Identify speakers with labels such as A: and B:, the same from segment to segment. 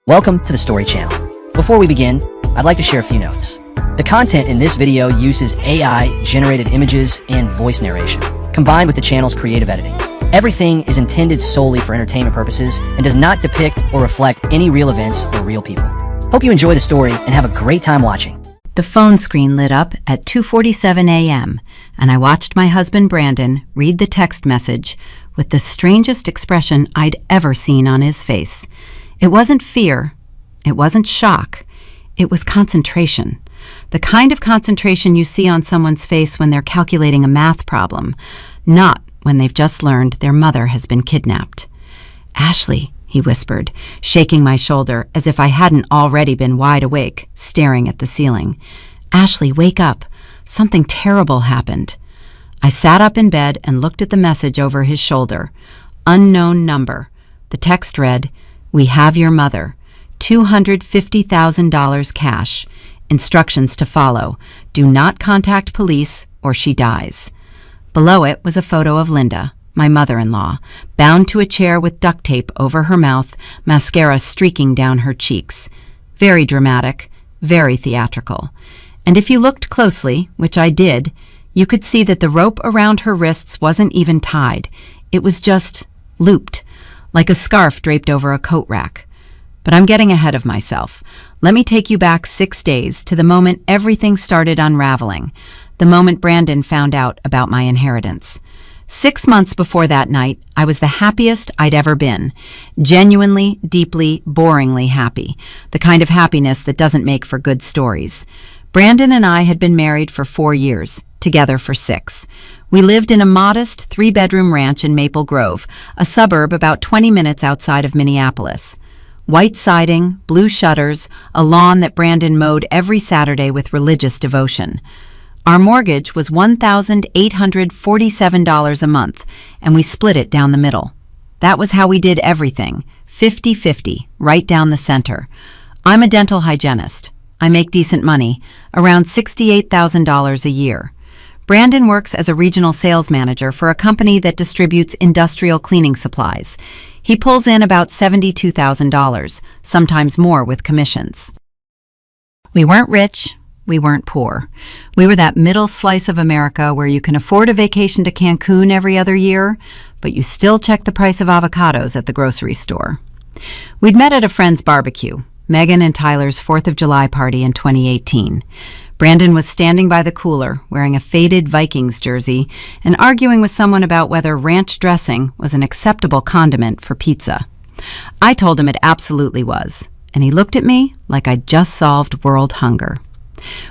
A: Welcome to the Story Channel. Before we begin, I'd like to share a few notes. The content in this video uses AI-generated images and voice narration, combined with the channel's creative editing. Everything is intended solely for entertainment purposes and does not depict or reflect any real events or real people. Hope you enjoy the story and have a great time watching.
B: The phone screen lit up at 2:47 a.m., and I watched my husband Brandon read the text message with the strangest expression I'd ever seen on his face. It wasn't fear. It wasn't shock. It was concentration. The kind of concentration you see on someone's face when they're calculating a math problem, not when they've just learned their mother has been kidnapped. "Ashley," he whispered, shaking my shoulder as if I hadn't already been wide awake, staring at the ceiling. "Ashley, wake up. Something terrible happened." I sat up in bed and looked at the message over his shoulder. Unknown number. The text read, "We have your mother. $250,000 cash. Instructions to follow. Do not contact police or she dies." Below it was a photo of Linda, my mother-in-law, bound to a chair with duct tape over her mouth, mascara streaking down her cheeks. Very dramatic, very theatrical. And if you looked closely, which I did, you could see that the rope around her wrists wasn't even tied. It was just looped, like a scarf draped over a coat rack. But I'm getting ahead of myself. Let me take you back 6 days to the moment everything started unraveling, the moment Brandon found out about my inheritance. 6 months before that night, I was the happiest I'd ever been. Genuinely, deeply, boringly happy. The kind of happiness that doesn't make for good stories. Brandon and I had been married for 4 years, together for 6. We lived in a modest 3-bedroom ranch in Maple Grove, a suburb about 20 minutes outside of Minneapolis. White siding, blue shutters, a lawn that Brandon mowed every Saturday with religious devotion. Our mortgage was $1,847 a month, and we split it down the middle. That was how we did everything, 50-50, right down the center. I'm a dental hygienist. I make decent money, around $68,000 a year. Brandon works as a regional sales manager for a company that distributes industrial cleaning supplies. He pulls in about $72,000, sometimes more with commissions. We weren't rich. We weren't poor. We were that middle slice of America where you can afford a vacation to Cancun every other year, but you still check the price of avocados at the grocery store. We'd met at a friend's barbecue, Megan and Tyler's 4th of July party in 2018. Brandon was standing by the cooler, wearing a faded Vikings jersey, and arguing with someone about whether ranch dressing was an acceptable condiment for pizza. I told him it absolutely was, and he looked at me like I'd just solved world hunger.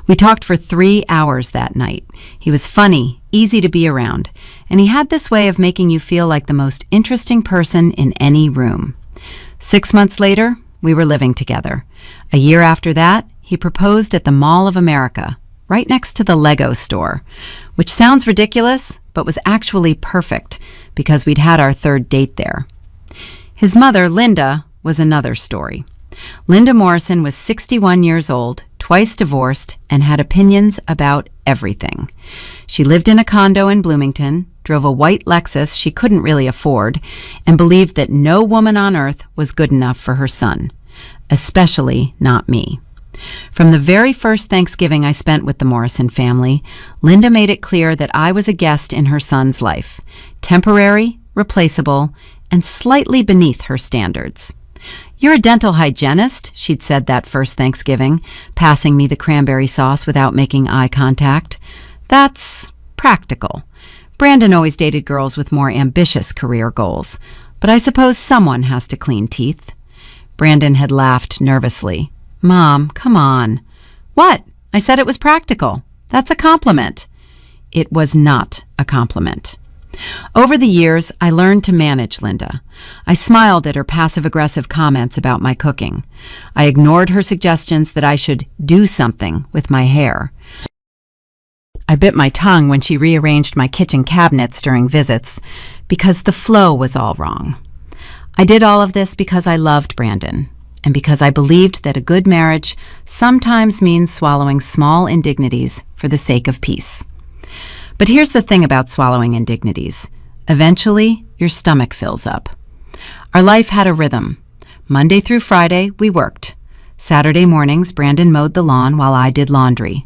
B: We talked for 3 hours that night. He was funny, easy to be around, and he had this way of making you feel like the most interesting person in any room. 6 months later, we were living together. A year after that, he proposed at the Mall of America, right next to the Lego store, which sounds ridiculous, but was actually perfect because we'd had our 3rd date there. His mother, Linda, was another story. Linda Morrison was 61 years old, twice divorced, and had opinions about everything. She lived in a condo in Bloomington, drove a white Lexus she couldn't really afford, and believed that no woman on earth was good enough for her son, especially not me. From the very first Thanksgiving I spent with the Morrison family, Linda made it clear that I was a guest in her son's life, temporary, replaceable, and slightly beneath her standards. "You're a dental hygienist," she'd said that first Thanksgiving, passing me the cranberry sauce without making eye contact. "That's practical. Brandon always dated girls with more ambitious career goals, but I suppose someone has to clean teeth." Brandon had laughed nervously. "Mom, come on." "What? I said it was practical. That's a compliment." It was not a compliment. Over the years, I learned to manage Linda. I smiled at her passive-aggressive comments about my cooking. I ignored her suggestions that I should do something with my hair. I bit my tongue when she rearranged my kitchen cabinets during visits because the flow was all wrong. I did all of this because I loved Brandon, and because I believed that a good marriage sometimes means swallowing small indignities for the sake of peace. But here's the thing about swallowing indignities. Eventually, your stomach fills up. Our life had a rhythm. Monday through Friday, we worked. Saturday mornings, Brandon mowed the lawn while I did laundry.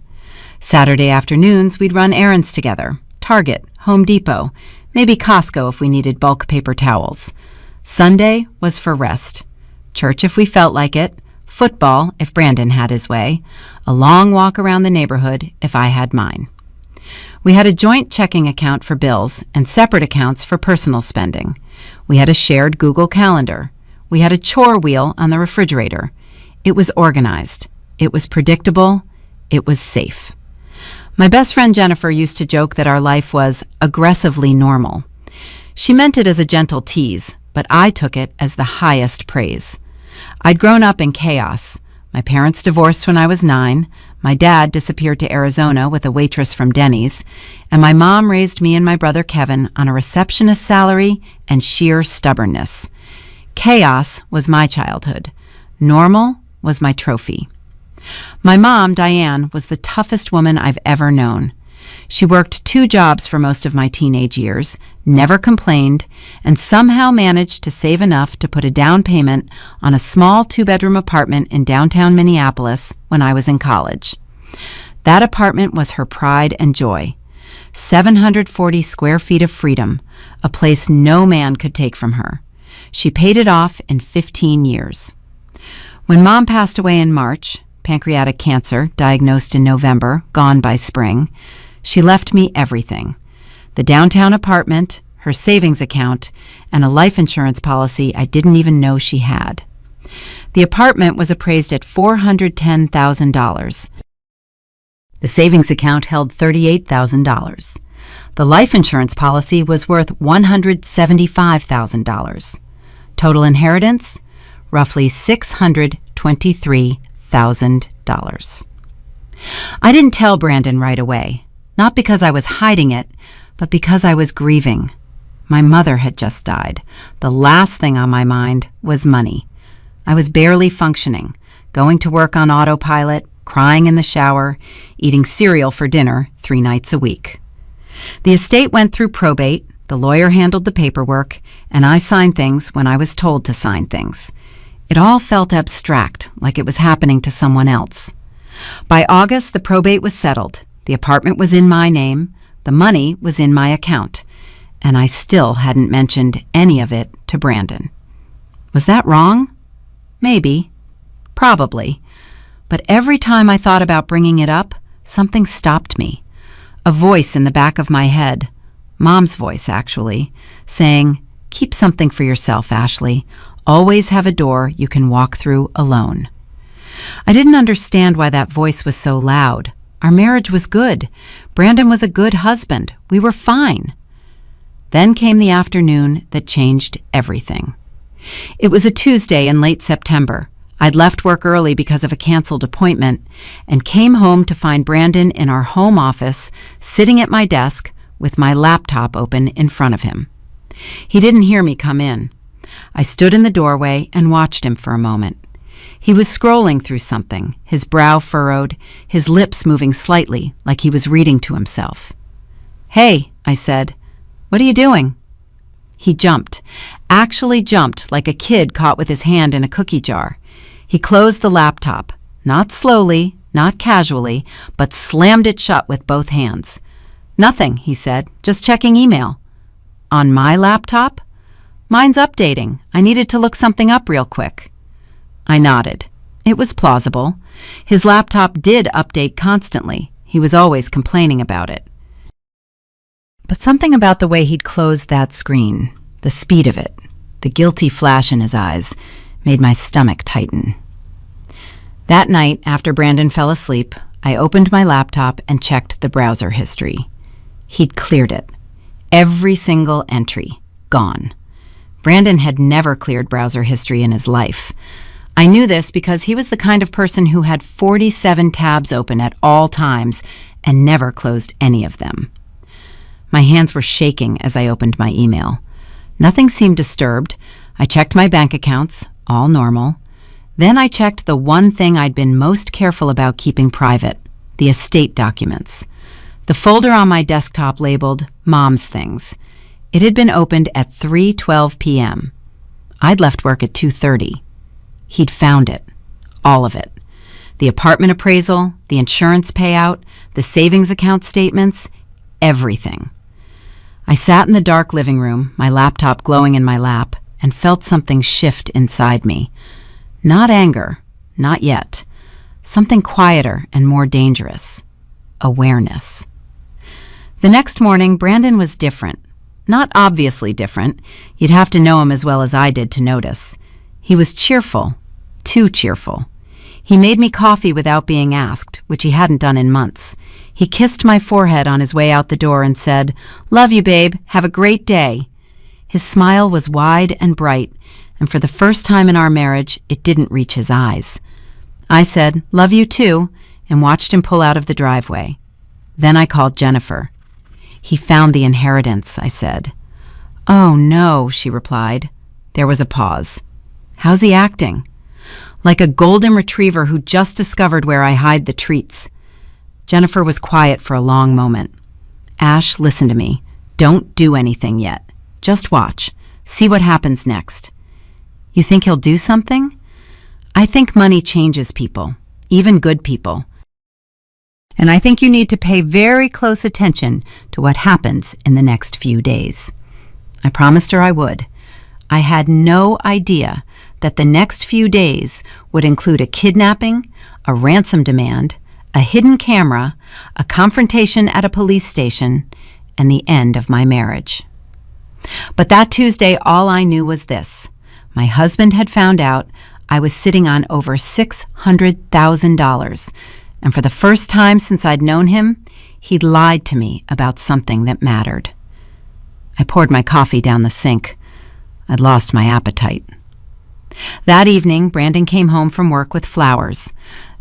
B: Saturday afternoons, we'd run errands together. Target, Home Depot, maybe Costco if we needed bulk paper towels. Sunday was for rest. Church if we felt like it. Football if Brandon had his way. A long walk around the neighborhood if I had mine. We had a joint checking account for bills and separate accounts for personal spending. We had a shared Google Calendar. We had a chore wheel on the refrigerator. It was organized. It was predictable. It was safe. My best friend Jennifer used to joke that our life was aggressively normal. She meant it as a gentle tease, but I took it as the highest praise. I'd grown up in chaos. My parents divorced when I was 9, my dad disappeared to Arizona with a waitress from Denny's, and my mom raised me and my brother Kevin on a receptionist salary and sheer stubbornness. Chaos was my childhood. Normal was my trophy. My mom, Diane, was the toughest woman I've ever known. She worked 2 jobs for most of my teenage years, never complained, and somehow managed to save enough to put a down payment on a small 2-bedroom apartment in downtown Minneapolis when I was in college. That apartment was her pride and joy. 740 square feet of freedom, a place no man could take from her. She paid it off in 15 years. When Mom passed away in March, pancreatic cancer, diagnosed in November, gone by spring, she left me everything. The downtown apartment, her savings account, and a life insurance policy I didn't even know she had. The apartment was appraised at $410,000. The savings account held $38,000. The life insurance policy was worth $175,000. Total inheritance, roughly $623,000. I didn't tell Brandon right away, not because I was hiding it, but because I was grieving. My mother had just died. The last thing on my mind was money. I was barely functioning, going to work on autopilot, crying in the shower, eating cereal for dinner 3 nights a week. The estate went through probate, the lawyer handled the paperwork, and I signed things when I was told to sign things. It all felt abstract, like it was happening to someone else. By August, the probate was settled. The apartment was in my name, the money was in my account, and I still hadn't mentioned any of it to Brandon. Was that wrong? Maybe. Probably. But every time I thought about bringing it up, something stopped me. A voice in the back of my head, Mom's voice actually, saying, "Keep something for yourself, Ashley. Always have a door you can walk through alone." I didn't understand why that voice was so loud. Our marriage was good. Brandon was a good husband. We were fine. Then came the afternoon that changed everything. It was a Tuesday in late September. I'd left work early because of a canceled appointment and came home to find Brandon in our home office, sitting at my desk with my laptop open in front of him. He didn't hear me come in. I stood in the doorway and watched him for a moment. He was scrolling through something, his brow furrowed, his lips moving slightly like he was reading to himself. "Hey," I said, "what are you doing?" He jumped, actually jumped like a kid caught with his hand in a cookie jar. He closed the laptop, not slowly, not casually, but slammed it shut with both hands. "Nothing," he said, "just checking email." "On my laptop?" "Mine's updating. I needed to look something up real quick." I nodded. It was plausible. His laptop did update constantly. He was always complaining about it. But something about the way he'd closed that screen, the speed of it, the guilty flash in his eyes, made my stomach tighten. That night, after Brandon fell asleep, I opened my laptop and checked the browser history. He'd cleared it. Every single entry. Gone. Brandon had never cleared browser history in his life. I knew this because he was the kind of person who had 47 tabs open at all times and never closed any of them. My hands were shaking as I opened my email. Nothing seemed disturbed. I checked my bank accounts, all normal. Then I checked the one thing I'd been most careful about keeping private, the estate documents. The folder on my desktop labeled Mom's Things. It had been opened at 3:12 p.m. I'd left work at 2:30. He'd found it. All of it. The apartment appraisal, the insurance payout, the savings account statements, everything. I sat in the dark living room, my laptop glowing in my lap, and felt something shift inside me. Not anger, not yet. Something quieter and more dangerous. Awareness. The next morning, Brandon was different. Not obviously different. You'd have to know him as well as I did to notice. He was cheerful. Too cheerful. He made me coffee without being asked, which he hadn't done in months. He kissed my forehead on his way out the door and said, "Love you, babe. Have a great day." His smile was wide and bright, and for the first time in our marriage, it didn't reach his eyes. I said, "Love you too," and watched him pull out of the driveway. Then I called Jennifer. "He found the inheritance," I said. "Oh, no," she replied. There was a pause. "How's he acting?" "Like a golden retriever who just discovered where I hide the treats." Jennifer was quiet for a long moment. "Ash, listen to me. Don't do anything yet. Just watch. See what happens next." "You think he'll do something?" "I think money changes people, even good people. And I think you need to pay very close attention to what happens in the next few days." I promised her I would. I had no idea that the next few days would include a kidnapping, a ransom demand, a hidden camera, a confrontation at a police station, and the end of my marriage. But that Tuesday, all I knew was this. My husband had found out I was sitting on over $600,000, and for the first time since I'd known him, he'd lied to me about something that mattered. I poured my coffee down the sink. I'd lost my appetite. That evening, Brandon came home from work with flowers.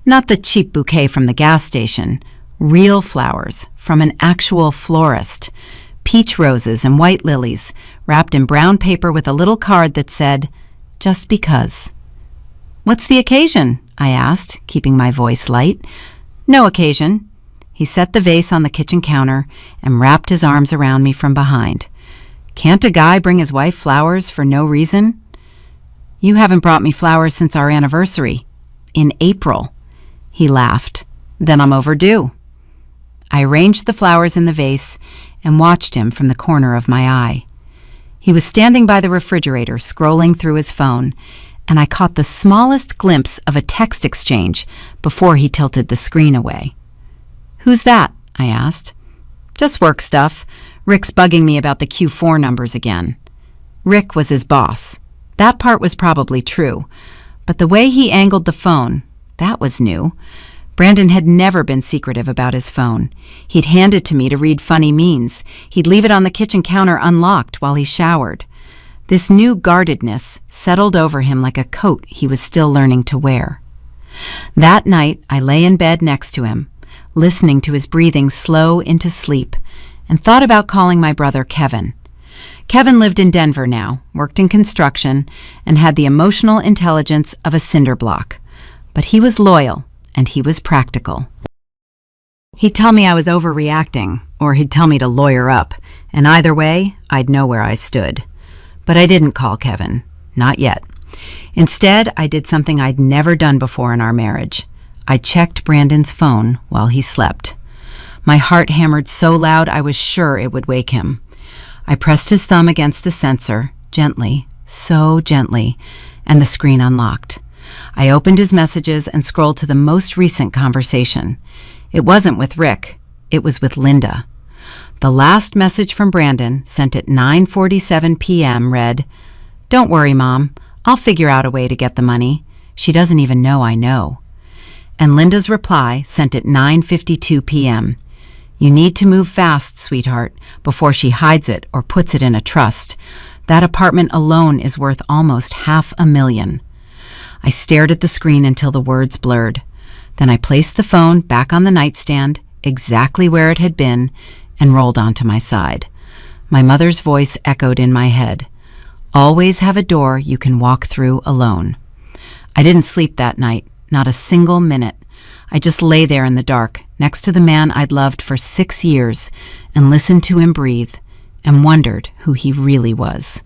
B: Not the cheap bouquet from the gas station. Real flowers from an actual florist. Peach roses and white lilies, wrapped in brown paper with a little card that said, "Just because." "What's the occasion?" I asked, keeping my voice light. "No occasion." He set the vase on the kitchen counter and wrapped his arms around me from behind. "Can't a guy bring his wife flowers for no reason?" "You haven't brought me flowers since our anniversary. In April." He laughed. "Then I'm overdue." I arranged the flowers in the vase and watched him from the corner of my eye. He was standing by the refrigerator, scrolling through his phone, and I caught the smallest glimpse of a text exchange before he tilted the screen away. "Who's that?" I asked. "Just work stuff. Rick's bugging me about the Q4 numbers again." Rick was his boss. That part was probably true. But the way he angled the phone, that was new. Brandon had never been secretive about his phone. He'd hand it to me to read funny memes. He'd leave it on the kitchen counter unlocked while he showered. This new guardedness settled over him like a coat he was still learning to wear. That night, I lay in bed next to him, listening to his breathing slow into sleep, and thought about calling my brother Kevin. Kevin lived in Denver now, worked in construction, and had the emotional intelligence of a cinder block. But he was loyal, and he was practical. He'd tell me I was overreacting, or he'd tell me to lawyer up, and either way, I'd know where I stood. But I didn't call Kevin. Not yet. Instead, I did something I'd never done before in our marriage. I checked Brandon's phone while he slept. My heart hammered so loud I was sure it would wake him. I pressed his thumb against the sensor, gently, so gently, and the screen unlocked. I opened his messages and scrolled to the most recent conversation. It wasn't with Rick. It was with Linda. The last message from Brandon, sent at 9:47 p.m., read, "Don't worry, Mom. I'll figure out a way to get the money. She doesn't even know I know." And Linda's reply, sent at 9:52 p.m., "You need to move fast, sweetheart, before she hides it or puts it in a trust. That apartment alone is worth almost $500,000. I stared at the screen until the words blurred. Then I placed the phone back on the nightstand, exactly where it had been, and rolled onto my side. My mother's voice echoed in my head. "Always have a door you can walk through alone." I didn't sleep that night, not a single minute. I just lay there in the dark, next to the man I'd loved for 6 years, and listened to him breathe, and wondered who he really was.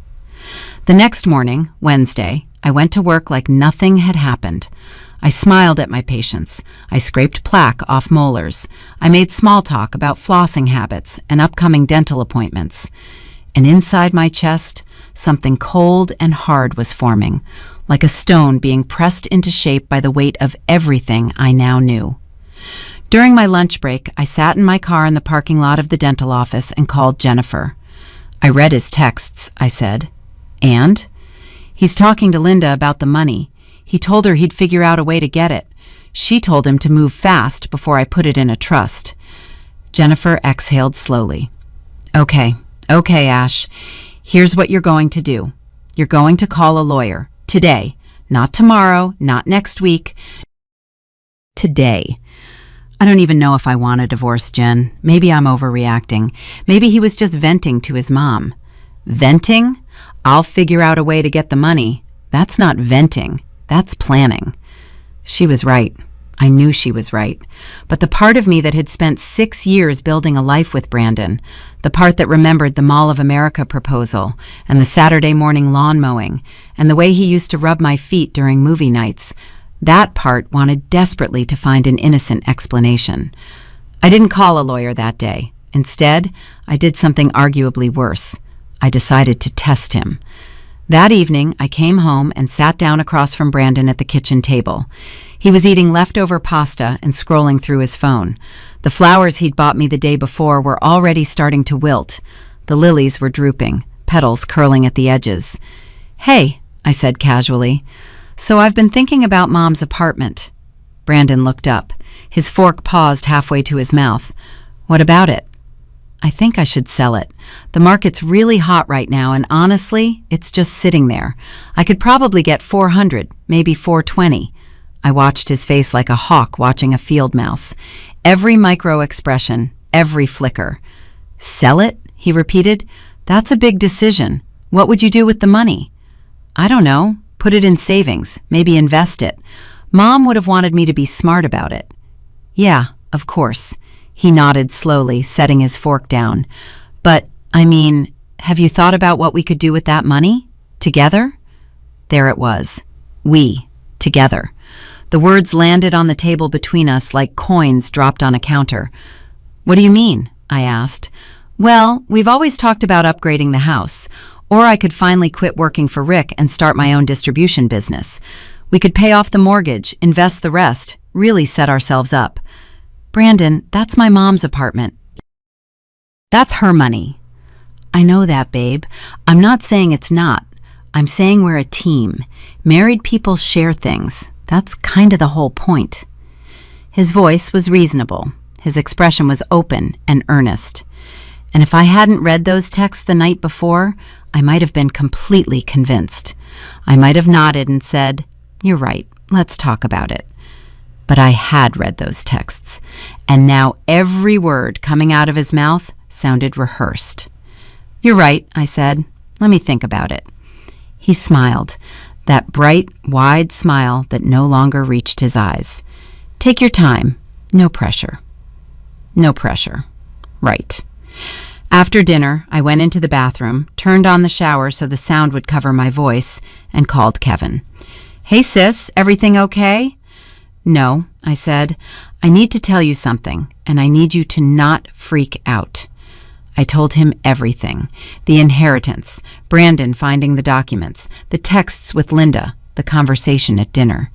B: The next morning, Wednesday, I went to work like nothing had happened. I smiled at my patients. I scraped plaque off molars. I made small talk about flossing habits and upcoming dental appointments. And inside my chest, something cold and hard was forming, like a stone being pressed into shape by the weight of everything I now knew. During my lunch break, I sat in my car in the parking lot of the dental office and called Jennifer. I read his texts, I said. And? He's talking to Linda about the money. He told her he'd figure out a way to get it. She told him to move fast before I put it in a trust. Jennifer exhaled slowly. Okay, Ash. Here's what you're going to do. You're going to call a lawyer. Today. Not tomorrow, not next week. Today. I don't even know if I want a divorce, Jen. Maybe I'm overreacting. Maybe he was just venting to his mom. Venting? I'll figure out a way to get the money. That's not venting. That's planning. She was right. I knew she was right. But the part of me that had spent 6 years building a life with Brandon, the part that remembered the Mall of America proposal and the Saturday morning lawn mowing and the way he used to rub my feet during movie nights, that part wanted desperately to find an innocent explanation. I didn't call a lawyer that day. Instead, I did something arguably worse. I decided to test him. That evening, I came home and sat down across from Brandon at the kitchen table. He was eating leftover pasta and scrolling through his phone. The flowers he'd bought me the day before were already starting to wilt. The lilies were drooping, petals curling at the edges. "Hey," I said casually. "So I've been thinking about Mom's apartment." Brandon looked up. His fork paused halfway to his mouth. "What about it?" "I think I should sell it. The market's really hot right now, and honestly, it's just sitting there. I could probably get 400, maybe 420. I watched his face like a hawk watching a field mouse. Every micro-expression, every flicker. "Sell it?" he repeated. "That's a big decision. What would you do with the money?" "I don't know. Put it in savings, maybe invest it. Mom would have wanted me to be smart about it." "Yeah, of course." He nodded slowly, setting his fork down. "But, I mean, have you thought about what we could do with that money? Together?" There it was. We. Together. The words landed on the table between us like coins dropped on a counter. "What do you mean?" I asked. "Well, we've always talked about upgrading the house. Or I could finally quit working for Rick and start my own distribution business. We could pay off the mortgage, invest the rest, really set ourselves up." "Brandon, that's my mom's apartment. That's her money." "I know that, babe. I'm not saying it's not. I'm saying we're a team. Married people share things. That's kind of the whole point." His voice was reasonable. His expression was open and earnest. And if I hadn't read those texts the night before, I might have been completely convinced. I might have nodded and said, "You're right, let's talk about it." But I had read those texts, and now every word coming out of his mouth sounded rehearsed. "You're right," I said. "Let me think about it." He smiled, that bright, wide smile that no longer reached his eyes. "Take your time. No pressure." No pressure. Right. After dinner, I went into the bathroom, turned on the shower so the sound would cover my voice, and called Kevin. "Hey sis, everything okay?" "No," I said. "I need to tell you something, and I need you to not freak out." I told him everything. The inheritance, Brandon finding the documents, the texts with Linda, the conversation at dinner.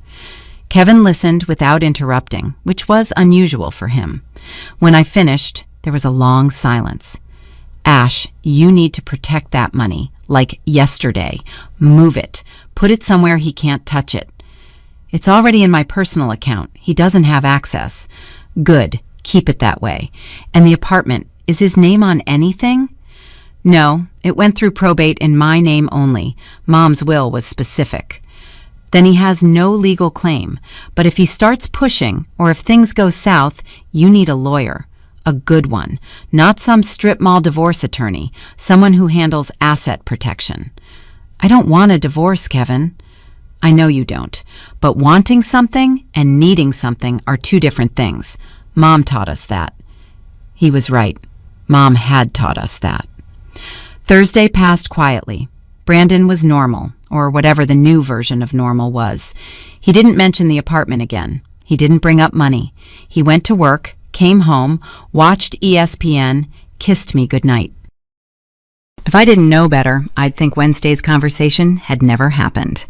B: Kevin listened without interrupting, which was unusual for him. When I finished, there was a long silence. "Ash, you need to protect that money, like yesterday. Move it. Put it somewhere he can't touch it." "It's already in my personal account. He doesn't have access." "Good. Keep it that way. And the apartment, is his name on anything?" "No, it went through probate in my name only. Mom's will was specific." "Then he has no legal claim. But if he starts pushing, or if things go south, you need a lawyer. A good one, not some strip mall divorce attorney, someone who handles asset protection." "I don't want a divorce, Kevin." "I know you don't, but wanting something and needing something are two different things. Mom taught us that." He was right. Mom had taught us that. Thursday passed quietly. Brandon was normal, or whatever the new version of normal was. He didn't mention the apartment again. He didn't bring up money. He went to work, came home, watched ESPN, kissed me goodnight. If I didn't know better, I'd think Wednesday's conversation had never happened.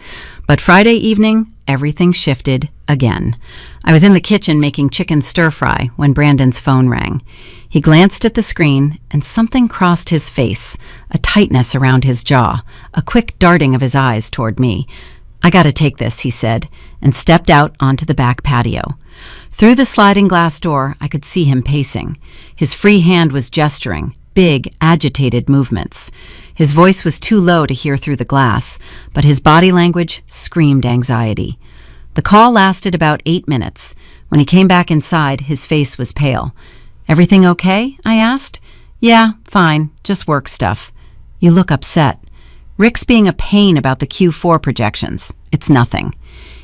B: But Friday evening, everything shifted again. I was in the kitchen making chicken stir-fry when Brandon's phone rang. He glanced at the screen, and something crossed his face, a tightness around his jaw, a quick darting of his eyes toward me. "I gotta take this," he said, and stepped out onto the back patio. Through the sliding glass door, I could see him pacing. His free hand was gesturing, big, agitated movements. His voice was too low to hear through the glass, but his body language screamed anxiety. The call lasted about 8 minutes. When he came back inside, his face was pale. "Everything okay?" I asked. "Yeah, fine, just work stuff." "You look upset." "Rick's being a pain about the Q4 projections. It's nothing."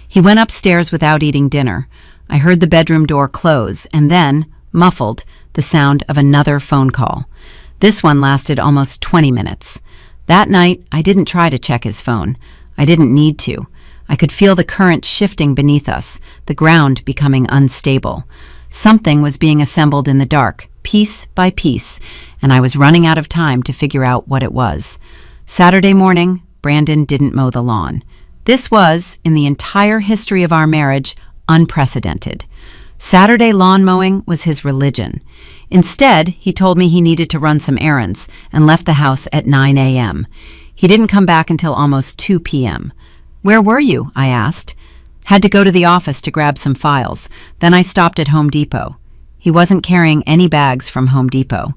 B: He went upstairs without eating dinner. I heard the bedroom door close, and then, muffled, the sound of another phone call. This one lasted almost 20 minutes. That night, I didn't try to check his phone. I didn't need to. I could feel the current shifting beneath us, the ground becoming unstable. Something was being assembled in the dark, piece by piece, and I was running out of time to figure out what it was. Saturday morning, Brandon didn't mow the lawn. This was, in the entire history of our marriage, unprecedented. Saturday lawn mowing was his religion. Instead, he told me he needed to run some errands and left the house at 9 a.m. He didn't come back until almost 2 p.m. "Where were you?" I asked. "Had to go to the office to grab some files. Then I stopped at Home Depot." He wasn't carrying any bags from Home Depot.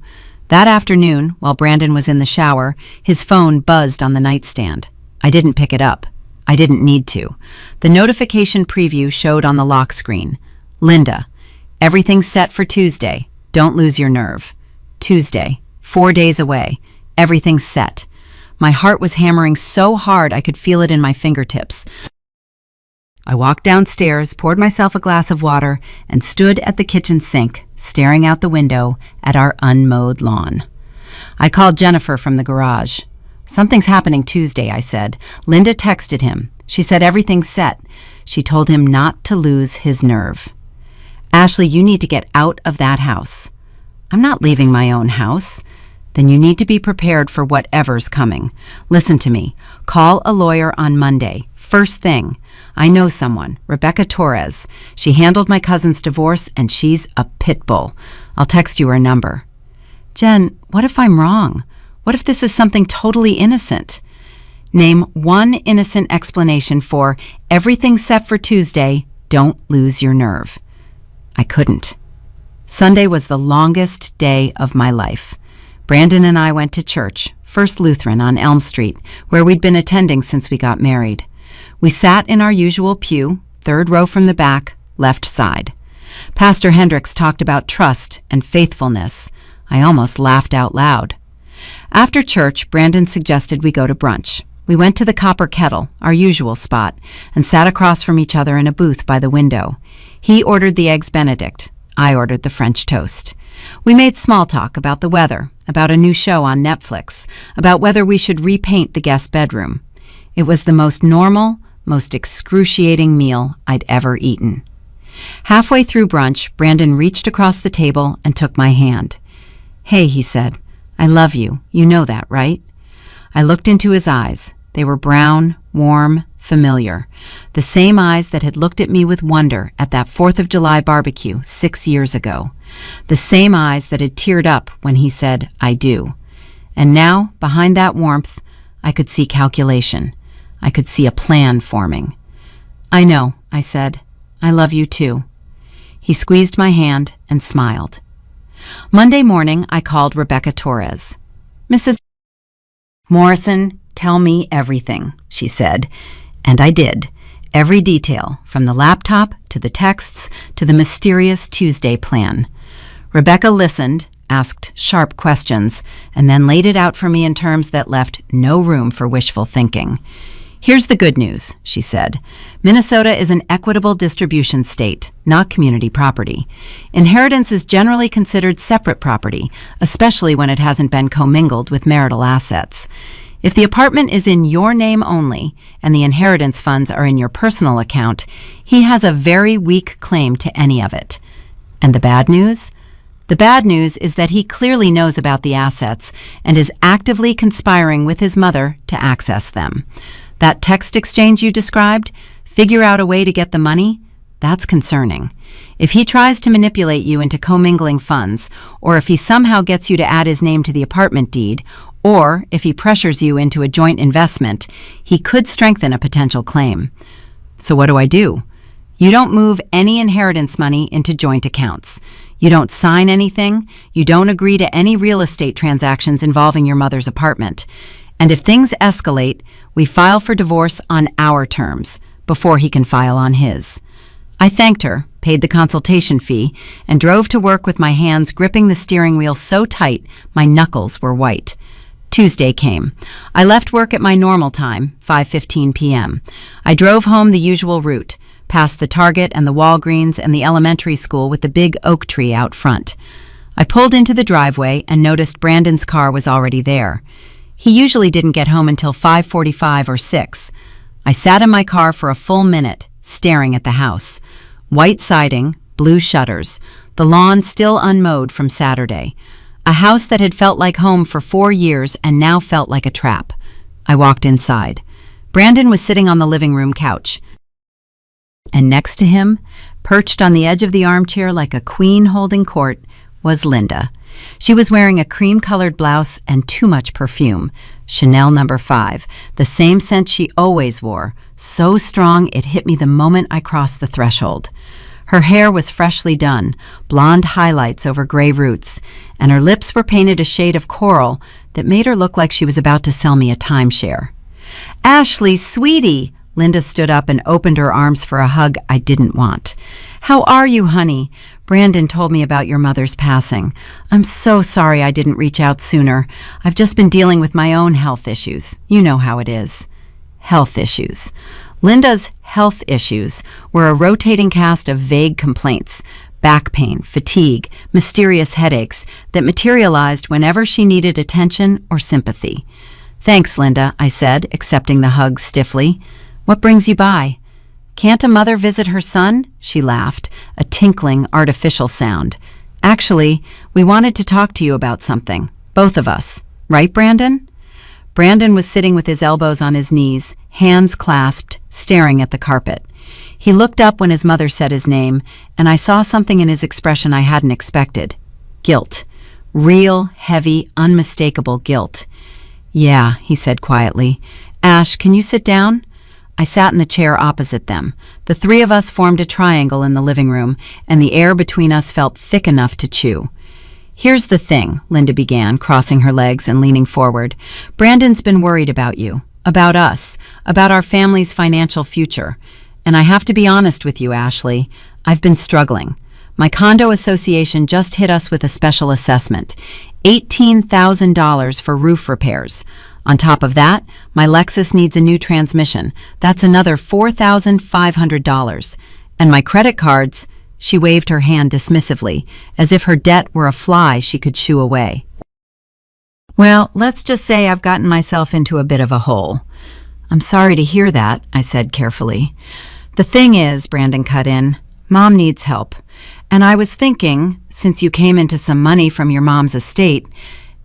B: That afternoon, while Brandon was in the shower, his phone buzzed on the nightstand. I didn't pick it up. I didn't need to. The notification preview showed on the lock screen. "Linda, everything's set for Tuesday. Don't lose your nerve." Tuesday, 4 days away. Everything's set. My heart was hammering so hard I could feel it in my fingertips. I walked downstairs, poured myself a glass of water, and stood at the kitchen sink, staring out the window at our unmowed lawn. I called Jennifer from the garage. "Something's happening Tuesday," I said. Linda texted him. She said everything's set. She told him not to lose his nerve. "Ashley, you need to get out of that house." "I'm not leaving my own house." "Then you need to be prepared for whatever's coming. Listen to me. Call a lawyer on Monday. First thing. I know someone, Rebecca Torres. She handled my cousin's divorce, and she's a pit bull. I'll text you her number." "Jen, what if I'm wrong? What if this is something totally innocent?" "Name one innocent explanation for everything's set for Tuesday, don't lose your nerve." I couldn't. Sunday was the longest day of my life. Brandon and I went to church, First Lutheran on Elm Street, where we'd been attending since we got married. We sat in our usual pew, 3rd row from the back, left side. Pastor Hendricks talked about trust and faithfulness. I almost laughed out loud. After church, Brandon suggested we go to brunch. We went to the Copper Kettle, our usual spot, and sat across from each other in a booth by the window. He ordered the Eggs Benedict. I ordered the French toast. We made small talk about the weather, about a new show on Netflix, about whether we should repaint the guest bedroom. It was the most normal, most excruciating meal I'd ever eaten. Halfway through brunch, Brandon reached across the table and took my hand. "Hey," he said, "I love you. You know that, right?" I looked into his eyes. They were brown, warm, familiar. The same eyes that had looked at me with wonder at that 4th of July barbecue 6 years ago. The same eyes that had teared up when he said, "I do." And now, behind that warmth, I could see calculation. I could see a plan forming. "I know," I said. "I love you too." He squeezed my hand and smiled. Monday morning, I called Rebecca Torres. "Mrs. Morrison, tell me everything," she said. And I did. Every detail, from the laptop to the texts to the mysterious Tuesday plan. Rebecca listened, asked sharp questions, and then laid it out for me in terms that left no room for wishful thinking. "Here's the good news," she said. "Minnesota is an equitable distribution state, not community property. Inheritance is generally considered separate property, especially when it hasn't been commingled with marital assets. If the apartment is in your name only and the inheritance funds are in your personal account, he has a very weak claim to any of it. And the bad news? The bad news is that he clearly knows about the assets and is actively conspiring with his mother to access them. That text exchange you described, figure out a way to get the money, that's concerning. If he tries to manipulate you into commingling funds, or if he somehow gets you to add his name to the apartment deed, or if he pressures you into a joint investment, he could strengthen a potential claim. So what do I do? You don't move any inheritance money into joint accounts. You don't sign anything. You don't agree to any real estate transactions involving your mother's apartment. And if things escalate, we file for divorce on our terms before he can file on his. I thanked her, paid the consultation fee, and drove to work with my hands gripping the steering wheel so tight my knuckles were white. Tuesday came. I left work at my normal time, 5:15 p.m. I drove home the usual route, past the Target and the Walgreens and the elementary school with the big oak tree out front. I pulled into the driveway and noticed Brandon's car was already there. He usually didn't get home until 5:45 or 6. I sat in my car for a full minute, staring at the house. White siding, blue shutters, the lawn still unmowed from Saturday. A house that had felt like home for 4 years and now felt like a trap. I walked inside. Brandon was sitting on the living room couch. And next to him, perched on the edge of the armchair like a queen holding court, was Linda. She was wearing a cream-colored blouse and too much perfume, Chanel No. 5, the same scent she always wore, so strong it hit me the moment I crossed the threshold. Her hair was freshly done, blonde highlights over gray roots, and her lips were painted a shade of coral that made her look like she was about to sell me a timeshare. "Ashley, sweetie!" Linda stood up and opened her arms for a hug I didn't want. "How are you, honey? Brandon told me about your mother's passing. I'm so sorry I didn't reach out sooner. I've just been dealing with my own health issues. You know how it is." Health issues. Linda's health issues were a rotating cast of vague complaints, back pain, fatigue, mysterious headaches that materialized whenever she needed attention or sympathy. "Thanks, Linda," I said, accepting the hug stiffly. "What brings you by?" "Can't a mother visit her son?" She laughed, a tinkling, artificial sound. "Actually, we wanted to talk to you about something, both of us. Right, Brandon?" Brandon was sitting with his elbows on his knees, hands clasped, staring at the carpet. He looked up when his mother said his name, and I saw something in his expression I hadn't expected. Guilt. Real, heavy, unmistakable guilt. "Yeah," he said quietly. "Ash, can you sit down?" I sat in the chair opposite them. The three of us formed a triangle in the living room, and the air between us felt thick enough to chew. "Here's the thing," Linda began, crossing her legs and leaning forward. "Brandon's been worried about you, about us, about our family's financial future. And I have to be honest with you, Ashley. I've been struggling. My condo association just hit us with a special assessment, $18,000 for roof repairs. On top of that, my Lexus needs a new transmission. That's another $4,500. And my credit cards," she waved her hand dismissively, as if her debt were a fly she could shoo away. "Well, let's just say I've gotten myself into a bit of a hole." "I'm sorry to hear that," I said carefully. "The thing is," Brandon cut in, "Mom needs help. And I was thinking, since you came into some money from your mom's estate,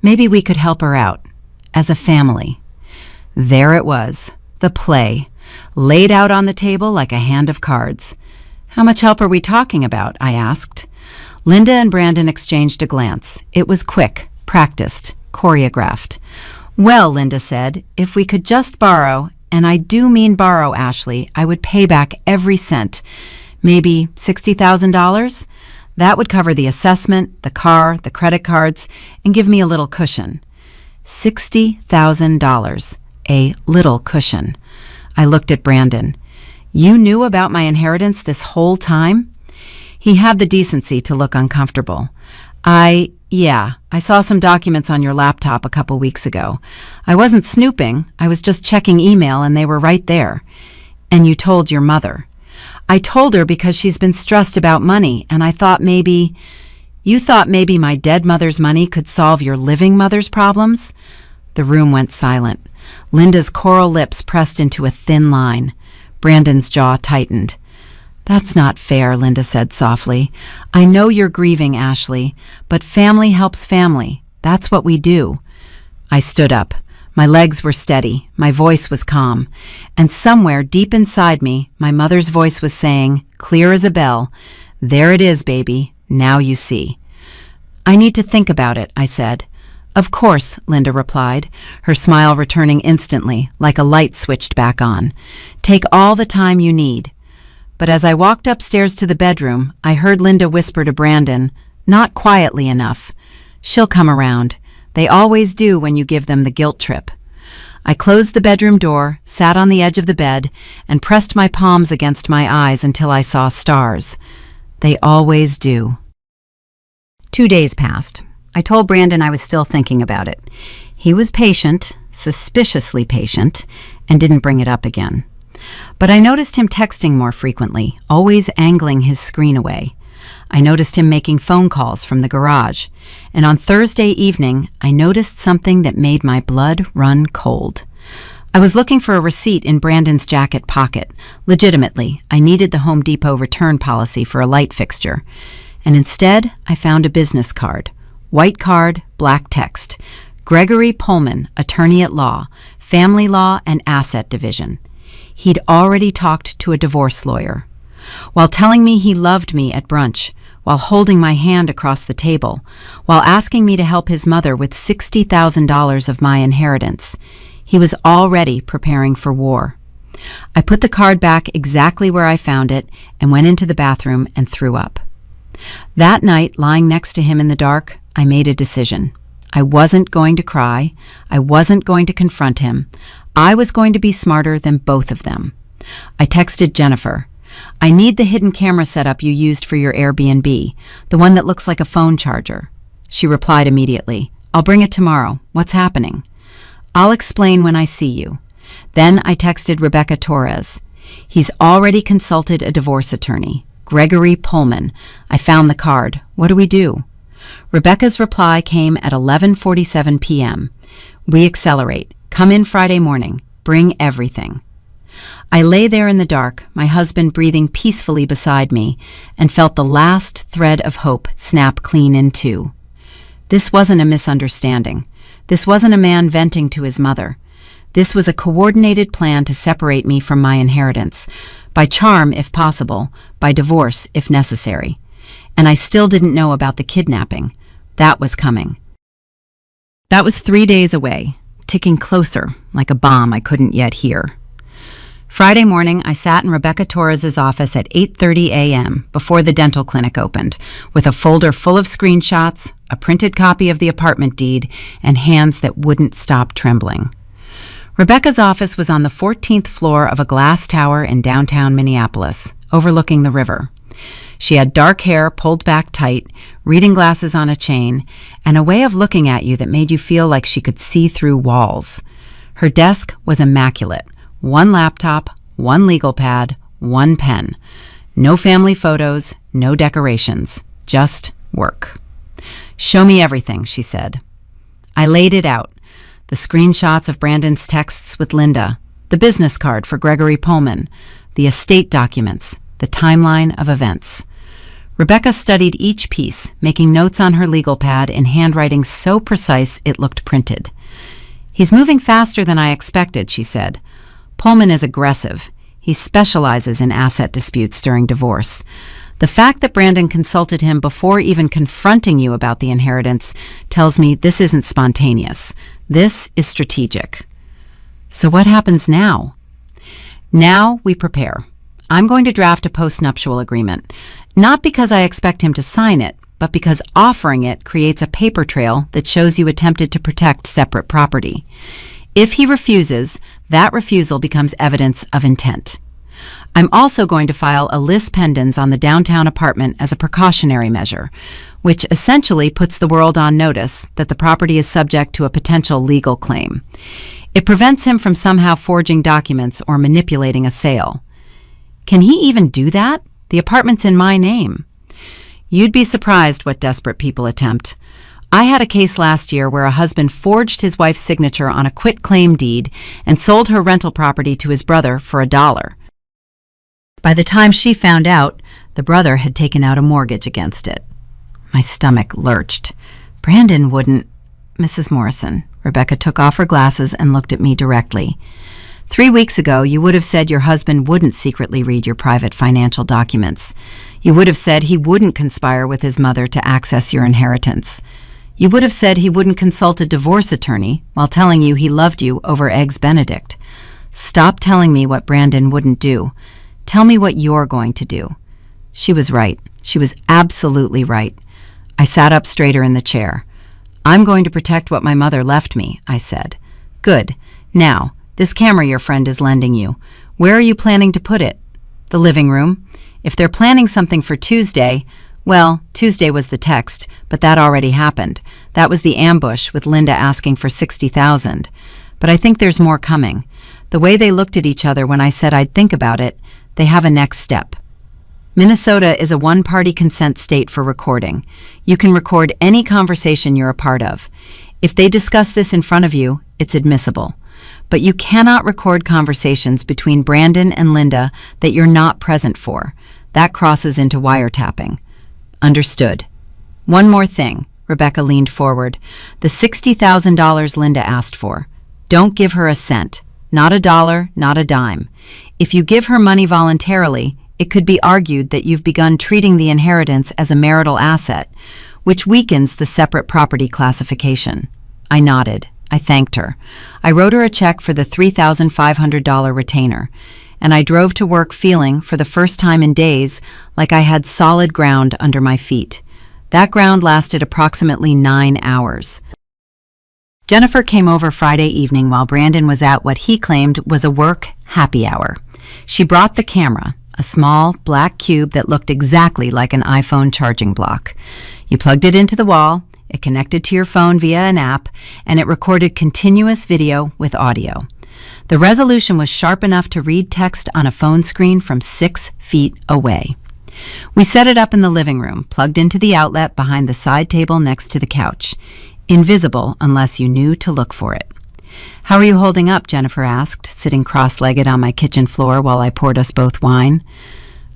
B: maybe we could help her out. As a family." There it was, the play, laid out on the table like a hand of cards. "How much help are we talking about?" I asked. Linda and Brandon exchanged a glance. It was quick, practiced, choreographed. "Well," Linda said, "if we could just borrow, and I do mean borrow, Ashley, I would pay back every cent. Maybe $60,000? That would cover the assessment, the car, the credit cards, and give me a little cushion." $60,000. A little cushion. I looked at Brandon. "You knew about my inheritance this whole time?" He had the decency to look uncomfortable. Yeah, I saw some documents on your laptop a couple weeks ago. I wasn't snooping, I was just checking email and they were right there." "And you told your mother?" "I told her because she's been stressed about money, and I thought maybe..." "You thought maybe my dead mother's money could solve your living mother's problems?" The room went silent. Linda's coral lips pressed into a thin line. Brandon's jaw tightened. "That's not fair," Linda said softly. "I know you're grieving, Ashley, but family helps family. That's what we do." I stood up. My legs were steady. My voice was calm. And somewhere deep inside me, my mother's voice was saying, clear as a bell, "There it is, baby. Now you see." "I need to think about it," I said. "Of course," Linda replied, her smile returning instantly, like a light switched back on. "Take all the time you need." But as I walked upstairs to the bedroom, I heard Linda whisper to Brandon, not quietly enough, "She'll come around. They always do when you give them the guilt trip." I closed the bedroom door, sat on the edge of the bed, and pressed my palms against my eyes until I saw stars. They always do. 2 days passed. I told Brandon I was still thinking about it. He was patient, suspiciously patient, and didn't bring it up again. But I noticed him texting more frequently, always angling his screen away. I noticed him making phone calls from the garage, and on Thursday evening, I noticed something that made my blood run cold. I was looking for a receipt in Brandon's jacket pocket. Legitimately, I needed the Home Depot return policy for a light fixture. And instead, I found a business card. White card, black text. Gregory Pullman, attorney at law, family law and asset division. He'd already talked to a divorce lawyer. While telling me he loved me at brunch, while holding my hand across the table, while asking me to help his mother with $60,000 of my inheritance, he was already preparing for war. I put the card back exactly where I found it and went into the bathroom and threw up. That night, lying next to him in the dark, I made a decision. I wasn't going to cry. I wasn't going to confront him. I was going to be smarter than both of them. I texted Jennifer. "I need the hidden camera setup you used for your Airbnb, the one that looks like a phone charger." She replied immediately, "I'll bring it tomorrow. What's happening?" "I'll explain when I see you." Then I texted Rebecca Torres. "He's already consulted a divorce attorney. Gregory Pullman. I found the card. What do we do?" Rebecca's reply came at 11:47 p.m. "We accelerate. Come in Friday morning. Bring everything." I lay there in the dark, my husband breathing peacefully beside me, and felt the last thread of hope snap clean in two. This wasn't a misunderstanding. This wasn't a man venting to his mother. This was a coordinated plan to separate me from my inheritance, by charm if possible, by divorce if necessary. And I still didn't know about the kidnapping. That was coming. That was 3 days away, ticking closer, like a bomb I couldn't yet hear. Friday morning, I sat in Rebecca Torres's office at 8:30 a.m. before the dental clinic opened, with a folder full of screenshots, a printed copy of the apartment deed, and hands that wouldn't stop trembling. Rebecca's office was on the 14th floor of a glass tower in downtown Minneapolis, overlooking the river. She had dark hair pulled back tight, reading glasses on a chain, and a way of looking at you that made you feel like she could see through walls. Her desk was immaculate. 1 laptop, 1 legal pad, 1 pen. No family photos, no decorations, just work. "Show me everything," she said. I laid it out. The screenshots of Brandon's texts with Linda, the business card for Gregory Pullman, the estate documents, the timeline of events. Rebecca studied each piece, making notes on her legal pad in handwriting so precise it looked printed. "He's moving faster than I expected," she said. "Pullman is aggressive. He specializes in asset disputes during divorce. The fact that Brandon consulted him before even confronting you about the inheritance tells me this isn't spontaneous. This is strategic." So what happens now? Now we prepare. I'm going to draft a postnuptial agreement, not because I expect him to sign it, but because offering it creates a paper trail that shows you attempted to protect separate property. If he refuses, that refusal becomes evidence of intent. I'm also going to file a lis pendens on the downtown apartment as a precautionary measure, which essentially puts the world on notice that the property is subject to a potential legal claim. It prevents him from somehow forging documents or manipulating a sale. Can he even do that? The apartment's in my name. You'd be surprised what desperate people attempt. I had a case last year where a husband forged his wife's signature on a quitclaim deed and sold her rental property to his brother for $1. By the time she found out, the brother had taken out a mortgage against it. My stomach lurched. Brandon wouldn't... Mrs. Morrison, Rebecca took off her glasses and looked at me directly. 3 weeks ago, you would have said your husband wouldn't secretly read your private financial documents. You would have said he wouldn't conspire with his mother to access your inheritance. You would have said he wouldn't consult a divorce attorney while telling you he loved you over Eggs Benedict. Stop telling me what Brandon wouldn't do. Tell me what you're going to do. She was right. She was absolutely right. I sat up straighter in the chair. I'm going to protect what my mother left me, I said. Good. Now, this camera your friend is lending you, where are you planning to put it? The living room? If they're planning something for Tuesday, well, Tuesday was the text, but that already happened. That was the ambush with Linda asking for $60,000. But I think there's more coming. The way they looked at each other when I said I'd think about it, they have a next step. Minnesota is a one-party consent state for recording. You can record any conversation you're a part of. If they discuss this in front of you, it's admissible. But you cannot record conversations between Brandon and Linda that you're not present for. That crosses into wiretapping. Understood. One more thing, Rebecca leaned forward. The $60,000 Linda asked for. Don't give her a cent. Not a dollar, not a dime. If you give her money voluntarily, it could be argued that you've begun treating the inheritance as a marital asset, which weakens the separate property classification. I nodded. I thanked her. I wrote her a check for the $3,500 retainer, and I drove to work feeling, for the first time in days, like I had solid ground under my feet. That ground lasted approximately 9 hours. Jennifer came over Friday evening while Brandon was at what he claimed was a work happy hour. She brought the camera, a small black cube that looked exactly like an iPhone charging block. You plugged it into the wall, it connected to your phone via an app, and it recorded continuous video with audio. The resolution was sharp enough to read text on a phone screen from 6 feet away. We set it up in the living room, plugged into the outlet behind the side table next to the couch. Invisible unless you knew to look for it. How are you holding up? Jennifer asked, sitting cross-legged on my kitchen floor while I poured us both wine.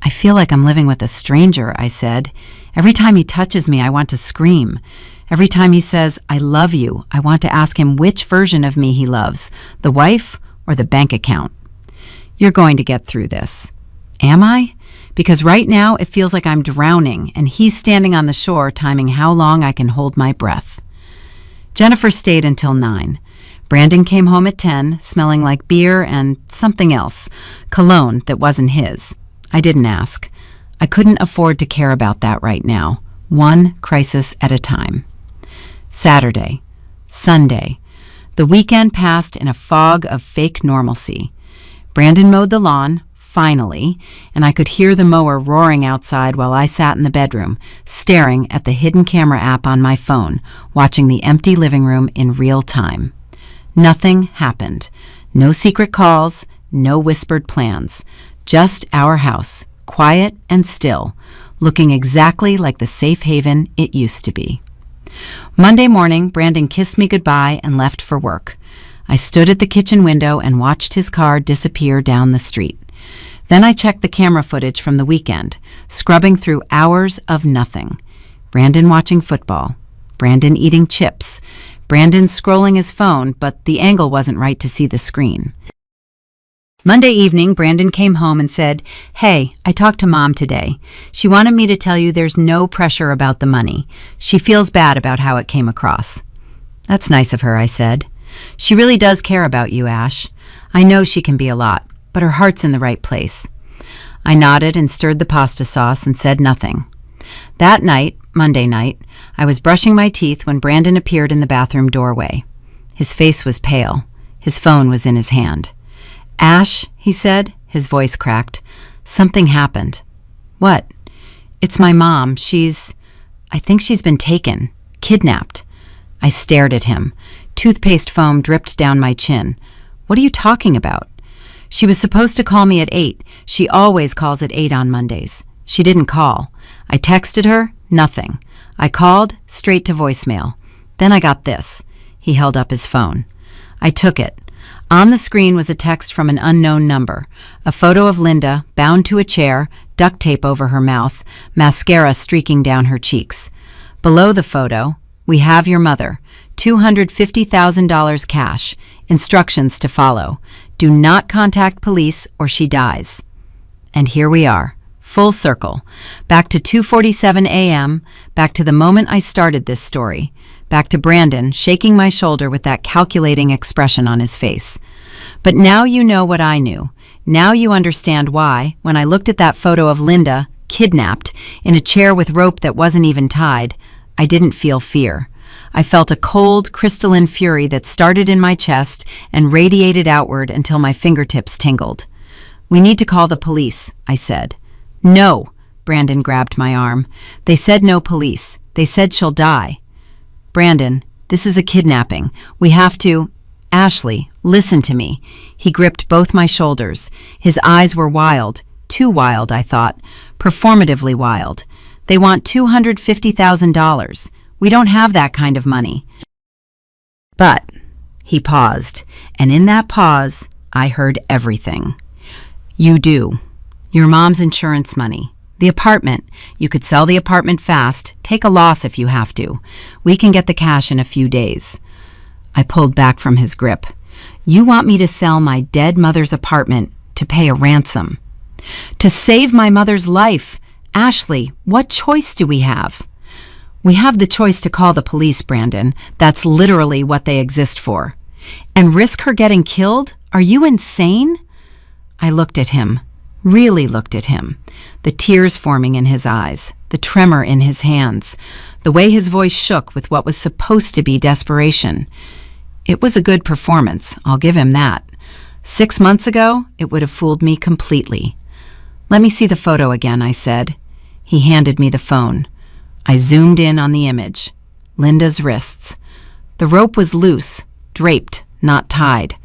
B: I feel like I'm living with a stranger, I said. Every time he touches me, I want to scream. Every time he says, I love you, I want to ask him which version of me he loves, the wife or the bank account. You're going to get through this. Am I? Because right now it feels like I'm drowning and he's standing on the shore timing how long I can hold my breath. Jennifer stayed until 9. Brandon came home at 10, smelling like beer and something else, cologne that wasn't his. I didn't ask. I couldn't afford to care about that right now. One crisis at a time. Saturday. Sunday. The weekend passed in a fog of fake normalcy. Brandon mowed the lawn, finally, and I could hear the mower roaring outside while I sat in the bedroom, staring at the hidden camera app on my phone, watching the empty living room in real time. Nothing happened. No secret calls, no whispered plans. Just our house, quiet and still, looking exactly like the safe haven it used to be. Monday morning, Brandon kissed me goodbye and left for work. I stood at the kitchen window and watched his car disappear down the street. Then I checked the camera footage from the weekend, scrubbing through hours of nothing. Brandon watching football. Brandon eating chips. Brandon scrolling his phone, but the angle wasn't right to see the screen. Monday evening, Brandon came home and said, Hey, I talked to Mom today. She wanted me to tell you there's no pressure about the money. She feels bad about how it came across. That's nice of her, I said. She really does care about you, Ash. I know she can be a lot, but her heart's in the right place. I nodded and stirred the pasta sauce and said nothing. That night, Monday night, I was brushing my teeth when Brandon appeared in the bathroom doorway. His face was pale. His phone was in his hand. Ash, he said, his voice cracked. Something happened. What? It's my mom. I think she's been taken. Kidnapped. I stared at him. Toothpaste foam dripped down my chin. What are you talking about? She was supposed to call me at 8. She always calls at 8 on Mondays. She didn't call. I texted her, nothing. I called, straight to voicemail. Then I got this. He held up his phone. I took it. On the screen was a text from an unknown number, a photo of Linda bound to a chair, duct tape over her mouth, mascara streaking down her cheeks. Below the photo, "We have your mother. $250,000 cash. Instructions to follow. Do not contact police or she dies." And here we are, full circle, back to 2:47 a.m., back to the moment I started this story, back to Brandon shaking my shoulder with that calculating expression on his face. But now you know what I knew. Now you understand why, when I looked at that photo of Linda, kidnapped, in a chair with rope that wasn't even tied, I didn't feel fear. I felt a cold, crystalline fury that started in my chest and radiated outward until my fingertips tingled. "We need to call the police," I said. "No," Brandon grabbed my arm. "They said no police. They said she'll die." "Brandon, this is a kidnapping. We have to—" "Ashley, listen to me." He gripped both my shoulders. His eyes were wild. Too wild, I thought. Performatively wild. "They want $250,000. We don't have that kind of money." But he paused, and in that pause, I heard everything. "You do. Your mom's insurance money. The apartment. You could sell the apartment fast, take a loss if you have to. We can get the cash in a few days." I pulled back from his grip. "You want me to sell my dead mother's apartment to pay a ransom? To save my mother's life? Ashley, what choice do we have?" "We have the choice to call the police, Brandon. That's literally what they exist for." "And risk her getting killed? Are you insane?" I looked at him, really looked at him, the tears forming in his eyes, the tremor in his hands, the way his voice shook with what was supposed to be desperation. It was a good performance, I'll give him that. 6 months ago, it would have fooled me completely. "Let me see the photo again," I said. He handed me the phone. I zoomed in on the image. Linda's wrists. The rope was loose, draped, not tied.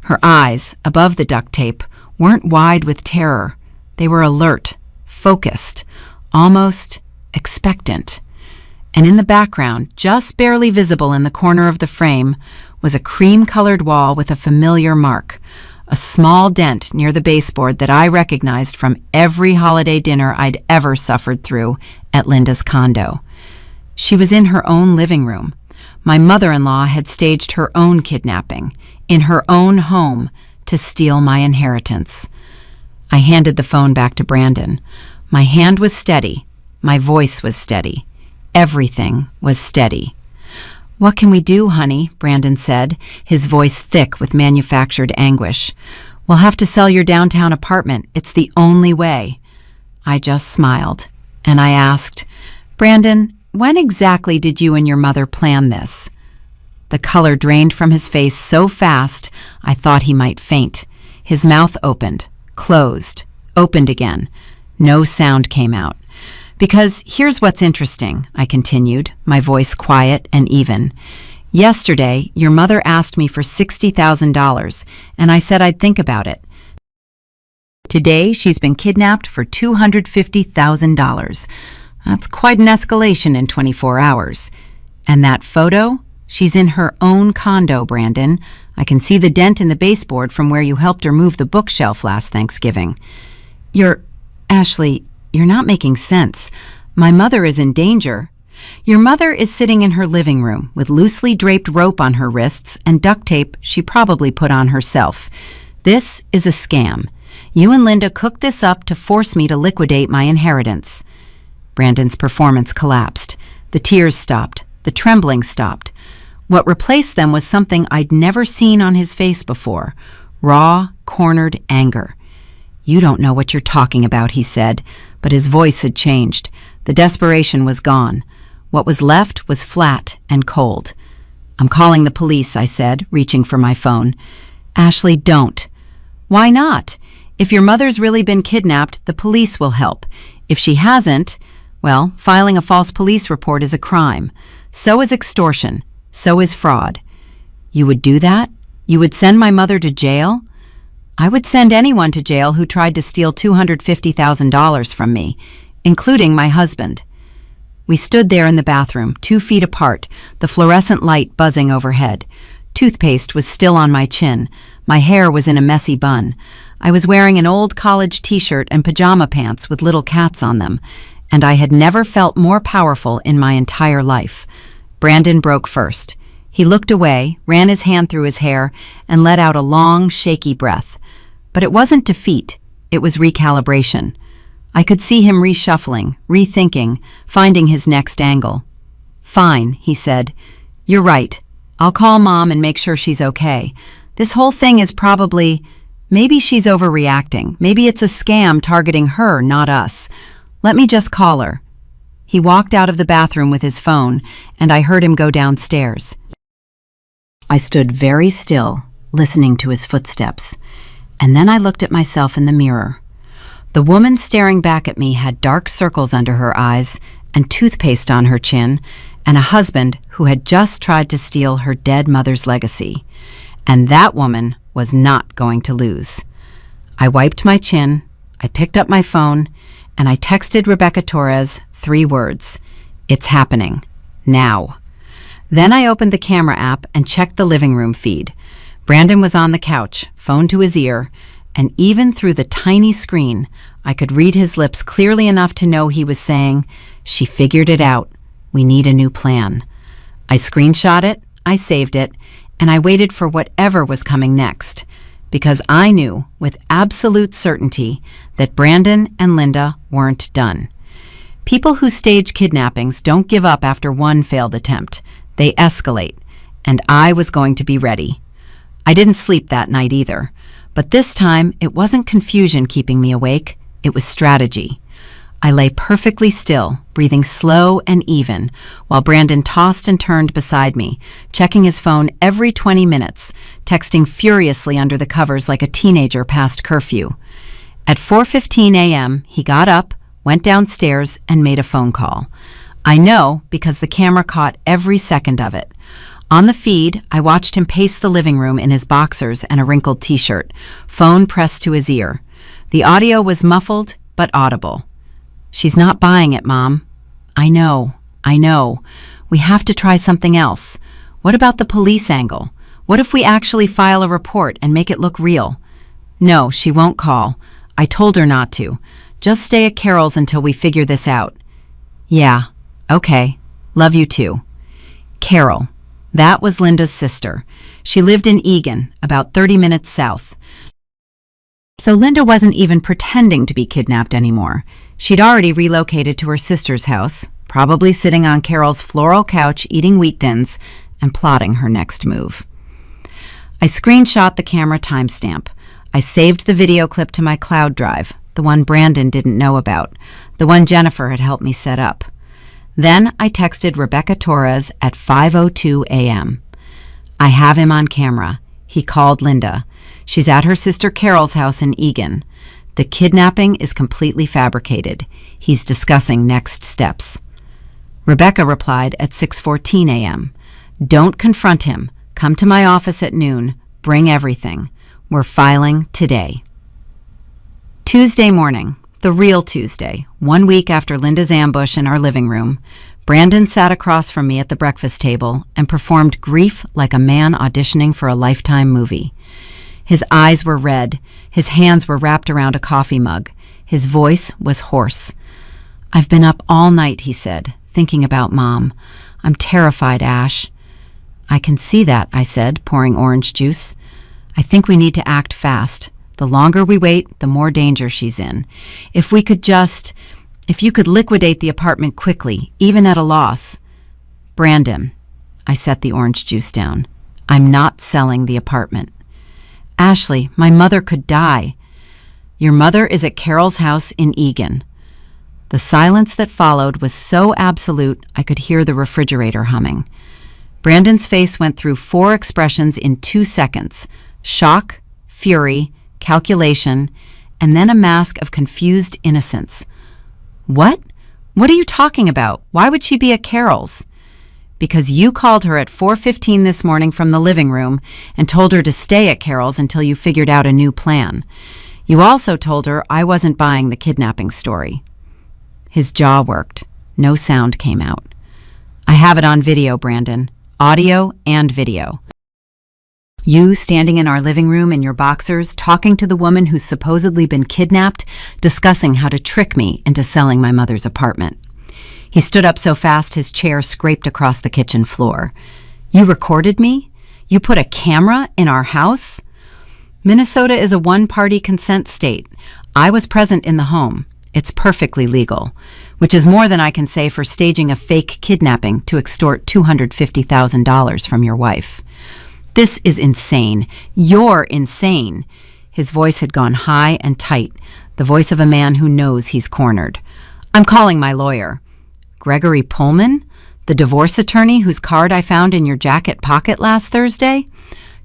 B: Her eyes, above the duct tape, weren't wide with terror. They were alert, focused, almost expectant. And in the background, just barely visible in the corner of the frame, was a cream-colored wall with a familiar mark, a small dent near the baseboard that I recognized from every holiday dinner I'd ever suffered through at Linda's condo. She was in her own living room. My mother-in-law had staged her own kidnapping, in her own home, to steal my inheritance. I handed the phone back to Brandon. My hand was steady. My voice was steady. Everything was steady. "What can we do, honey?" Brandon said, his voice thick with manufactured anguish. "We'll have to sell your downtown apartment. It's the only way." I just smiled, and I asked, "Brandon, when exactly did you and your mother plan this?" The color drained from his face so fast, I thought he might faint. His mouth opened, closed, opened again. No sound came out. "Because here's what's interesting," I continued, my voice quiet and even. "Yesterday, your mother asked me for $60,000, and I said I'd think about it. Today, she's been kidnapped for $250,000. That's quite an escalation in 24 hours. And that photo? She's in her own condo, Brandon. I can see the dent in the baseboard from where you helped her move the bookshelf last Thanksgiving." Ashley, you're not making sense. My mother is in danger." "Your mother is sitting in her living room with loosely draped rope on her wrists and duct tape she probably put on herself. This is a scam. You and Linda cooked this up to force me to liquidate my inheritance." Brandon's performance collapsed. The tears stopped. The trembling stopped. What replaced them was something I'd never seen on his face before. Raw, cornered anger. "You don't know what you're talking about," he said, but his voice had changed. The desperation was gone. What was left was flat and cold. "I'm calling the police," I said, reaching for my phone. "Ashley, don't." "Why not? If your mother's really been kidnapped, the police will help. If she hasn't, well, filing a false police report is a crime. So is extortion. So is fraud." "You would do that? You would send my mother to jail?" "I would send anyone to jail who tried to steal $250,000 from me, including my husband." We stood there in the bathroom, 2 feet apart, the fluorescent light buzzing overhead. Toothpaste was still on my chin. My hair was in a messy bun. I was wearing an old college t-shirt and pajama pants with little cats on them, and I had never felt more powerful in my entire life. Brandon broke first. He looked away, ran his hand through his hair, and let out a long, shaky breath. But it wasn't defeat. It was recalibration. I could see him reshuffling, rethinking, finding his next angle. "Fine," he said. "You're right. I'll call Mom and make sure she's okay. This whole thing is maybe she's overreacting. Maybe it's a scam targeting her, not us. Let me just call her." He walked out of the bathroom with his phone, and I heard him go downstairs. I stood very still, listening to his footsteps, and then I looked at myself in the mirror. The woman staring back at me had dark circles under her eyes and toothpaste on her chin, and a husband who had just tried to steal her dead mother's legacy. And that woman was not going to lose. I wiped my chin, I picked up my phone, and I texted Rebecca Torres 3 words: "It's happening. Now." Then I opened the camera app and checked the living room feed. Brandon was on the couch, phone to his ear, and even through the tiny screen, I could read his lips clearly enough to know he was saying, "She figured it out. We need a new plan." I screenshot it, I saved it, and I waited for whatever was coming next, because I knew with absolute certainty that Brandon and Linda weren't done. People who stage kidnappings don't give up after one failed attempt. They escalate, and I was going to be ready. I didn't sleep that night either, but this time it wasn't confusion keeping me awake, it was strategy. I lay perfectly still, breathing slow and even, while Brandon tossed and turned beside me, checking his phone every 20 minutes, texting furiously under the covers like a teenager past curfew. At 4:15 a.m., he got up, went downstairs, and made a phone call. I know because the camera caught every second of it. On the feed, I watched him pace the living room in his boxers and a wrinkled t-shirt, phone pressed to his ear. The audio was muffled but audible. "She's not buying it, Mom." I know. We have to try something else. What about the police angle? What if we actually file a report and make it look real?" "No, she won't call. I told her not to. Just stay at Carol's until we figure this out." "Yeah, okay. Love you too." Carol. That was Linda's sister. She lived in Egan, about 30 minutes south. So Linda wasn't even pretending to be kidnapped anymore. She'd already relocated to her sister's house, probably sitting on Carol's floral couch eating wheat thins and plotting her next move. I screenshot the camera timestamp. I saved the video clip to my cloud drive, the one Brandon didn't know about, the one Jennifer had helped me set up. Then I texted Rebecca Torres at 5:02 a.m. I have him on camera. He called Linda. She's at her sister Carol's house in Egan. The kidnapping is completely fabricated. He's discussing next steps. Rebecca replied at 6:14 a.m. "Don't confront him. Come to my office at noon. Bring everything. We're filing today." Tuesday morning, the real Tuesday, 1 week after Linda's ambush in our living room, Brandon sat across from me at the breakfast table and performed grief like a man auditioning for a Lifetime movie. His eyes were red, his hands were wrapped around a coffee mug, his voice was hoarse. "I've been up all night," he said, "thinking about Mom. I'm terrified, Ash." "I can see that," I said, pouring orange juice. "I think we need to act fast. The longer we wait, the more danger she's in. If you could liquidate the apartment quickly, even at a loss." "Brandon," I set the orange juice down, "I'm not selling the apartment." "Ashley, my mother could die." "Your mother is at Carol's house in Egan." The silence that followed was so absolute I could hear the refrigerator humming. Brandon's face went through 4 expressions in 2 seconds: shock, fury, calculation, and then a mask of confused innocence. "What? What are you talking about? Why would she be at Carol's?" "Because you called her at 4:15 this morning from the living room and told her to stay at Carol's until you figured out a new plan. You also told her I wasn't buying the kidnapping story." His jaw worked. No sound came out. I have it on video, Brandon. Audio and video. You standing in our living room in your boxers, talking to the woman who's supposedly been kidnapped, discussing how to trick me into selling my mother's apartment. He stood up so fast his chair scraped across the kitchen floor. You recorded me? You put a camera in our house? Minnesota is a one-party consent state. I was present in the home. It's perfectly legal, which is more than I can say for staging a fake kidnapping to extort $250,000 from your wife. This is insane. You're insane. His voice had gone high and tight, the voice of a man who knows he's cornered. I'm calling my lawyer. Gregory Pullman? The divorce attorney whose card I found in your jacket pocket last Thursday?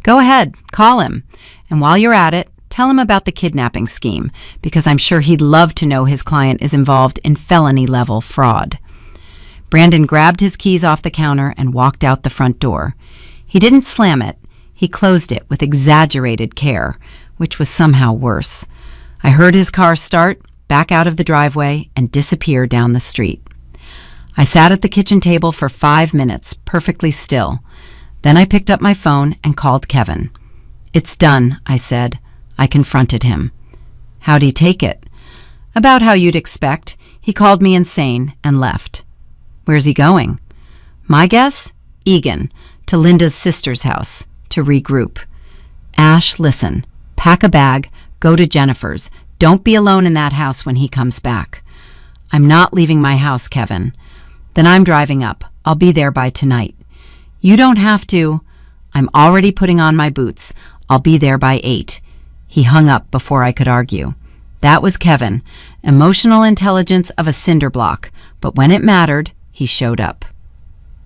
B: Go ahead, call him. And while you're at it, tell him about the kidnapping scheme, because I'm sure he'd love to know his client is involved in felony-level fraud. Brandon grabbed his keys off the counter and walked out the front door. He didn't slam it. He closed it with exaggerated care, which was somehow worse. I heard his car start, back out of the driveway, and disappear down the street. I sat at the kitchen table for 5 minutes, perfectly still. Then I picked up my phone and called Kevin. It's done, I said. I confronted him. How'd he take it? About how you'd expect. He called me insane and left. Where's he going? My guess? Egan, to Linda's sister's house, to regroup. Ash, listen. Pack a bag, go to Jennifer's. Don't be alone in that house when he comes back. I'm not leaving my house, Kevin. Then I'm driving up. I'll be there by tonight. You don't have to. I'm already putting on my boots. I'll be there by 8. He hung up before I could argue. That was Kevin, emotional intelligence of a cinder block, but when it mattered, he showed up.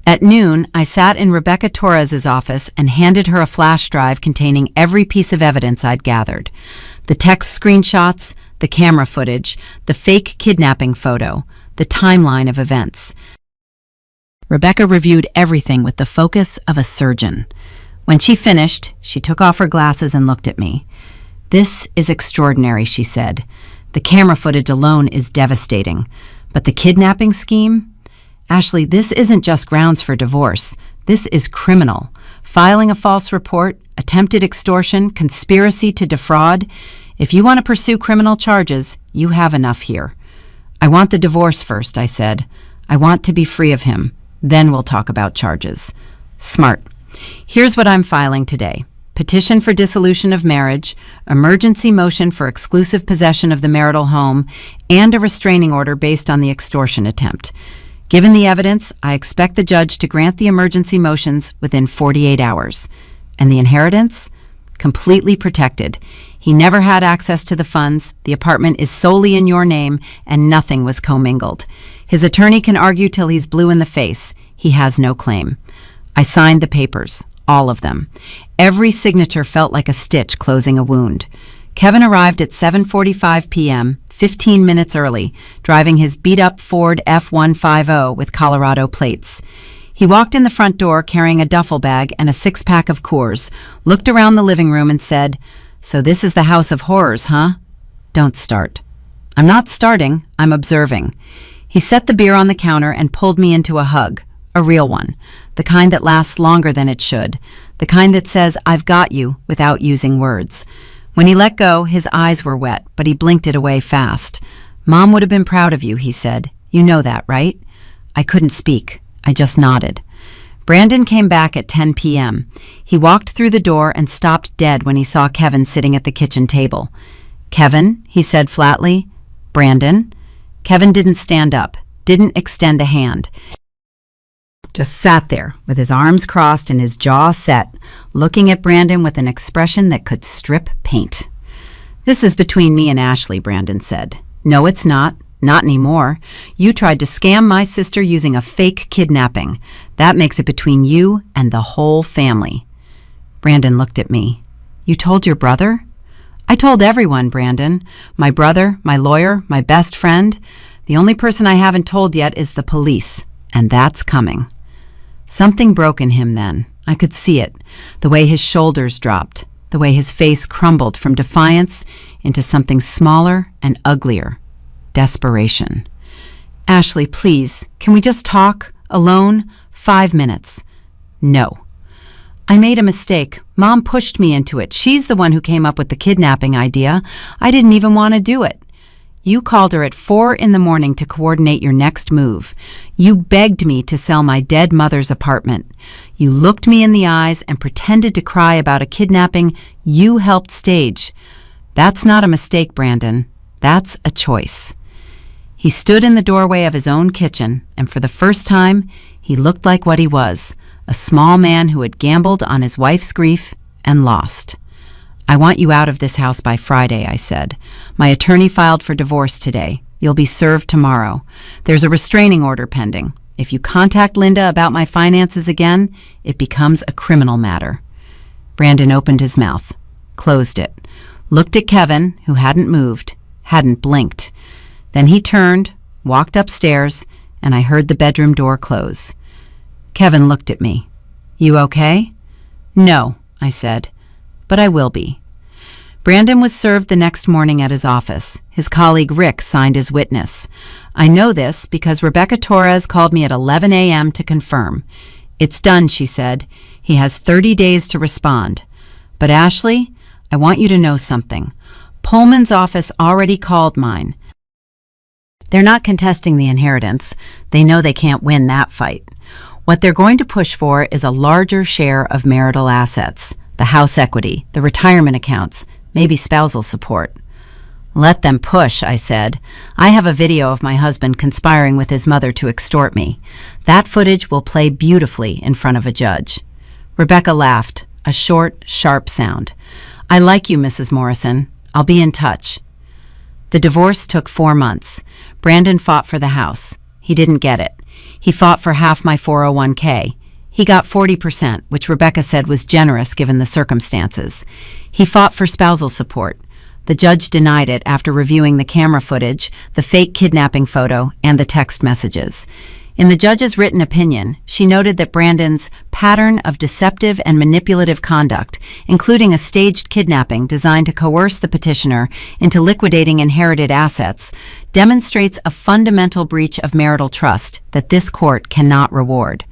B: At noon, I sat in Rebecca Torres's office and handed her a flash drive containing every piece of evidence I'd gathered. The text screenshots, the camera footage, the fake kidnapping photo, the timeline of events. Rebecca reviewed everything with the focus of a surgeon. When she finished, she took off her glasses and looked at me. This is extraordinary, she said. The camera footage alone is devastating. But the kidnapping scheme? Ashley, this isn't just grounds for divorce. This is criminal. Filing a false report, attempted extortion, conspiracy to defraud. If you want to pursue criminal charges, you have enough here. I want the divorce first, I said. I want to be free of him. Then we'll talk about charges. Smart. Here's what I'm filing today. Petition for dissolution of marriage, emergency motion for exclusive possession of the marital home, and a restraining order based on the extortion attempt. Given the evidence, I expect the judge to grant the emergency motions within 48 hours. And the inheritance? Completely protected. He never had access to the funds, the apartment is solely in your name, and nothing was commingled. His attorney can argue till he's blue in the face. He has no claim. I signed the papers, all of them. Every signature felt like a stitch closing a wound. Kevin arrived at 7:45 p.m., 15 minutes early, driving his beat-up Ford F-150 with Colorado plates. He walked in the front door carrying a duffel bag and a 6-pack of Coors, looked around the living room and said, "So this is the house of horrors, huh?" Don't start. I'm not starting, I'm observing. He set the beer on the counter and pulled me into a hug, a real one, the kind that lasts longer than it should, the kind that says, "I've got you," without using words. When he let go, his eyes were wet, but he blinked it away fast. "Mom would have been proud of you," he said. "You know that, right?" I couldn't speak. I just nodded. Brandon came back at 10 p.m. He walked through the door and stopped dead when he saw Kevin sitting at the kitchen table. "Kevin," he said flatly. "Brandon." Kevin didn't stand up, didn't extend a hand. Just sat there, with his arms crossed and his jaw set, looking at Brandon with an expression that could strip paint. "This is between me and Ashley," Brandon said. "No, it's not. Not anymore. You tried to scam my sister using a fake kidnapping. That makes it between you and the whole family." Brandon looked at me. "You told your brother?" "I told everyone, Brandon. My brother, my lawyer, my best friend. The only person I haven't told yet is the police, and that's coming." Something broke in him then. I could see it, the way his shoulders dropped, the way his face crumbled from defiance into something smaller and uglier. Desperation. Ashley, please, can we just talk? Alone? 5 minutes. No. I made a mistake. Mom pushed me into it. She's the one who came up with the kidnapping idea. I didn't even want to do it. You called her at 4 in the morning to coordinate your next move. You begged me to sell my dead mother's apartment. You looked me in the eyes and pretended to cry about a kidnapping you helped stage. That's not a mistake, Brandon. That's a choice. He stood in the doorway of his own kitchen, and for the first time, he looked like what he was, a small man who had gambled on his wife's grief and lost. I want you out of this house by Friday, I said. My attorney filed for divorce today. You'll be served tomorrow. There's a restraining order pending. If you contact Linda about my finances again, it becomes a criminal matter. Brandon opened his mouth, closed it, looked at Kevin, who hadn't moved, hadn't blinked. Then he turned, walked upstairs, and I heard the bedroom door close. Kevin looked at me. You okay? No, I said, but I will be. Brandon was served the next morning at his office. His colleague Rick signed as witness. I know this because Rebecca Torres called me at 11 a.m. to confirm. It's done, she said. He has 30 days to respond. But Ashley, I want you to know something. Pullman's office already called mine. They're not contesting the inheritance. They know they can't win that fight. What they're going to push for is a larger share of marital assets, the house equity, the retirement accounts, maybe spousal support. Let them push, I said. I have a video of my husband conspiring with his mother to extort me. That footage will play beautifully in front of a judge. Rebecca laughed, a short, sharp sound. I like you, Mrs. Morrison. I'll be in touch. The divorce took 4 months. Brandon fought for the house. He didn't get it. He fought for half my 401k. He got 40%, which Rebecca said was generous given the circumstances. He fought for spousal support. The judge denied it after reviewing the camera footage, the fake kidnapping photo, and the text messages. In the judge's written opinion, she noted that Brandon's pattern of deceptive and manipulative conduct, including a staged kidnapping designed to coerce the petitioner into liquidating inherited assets, demonstrates a fundamental breach of marital trust that this court cannot reward.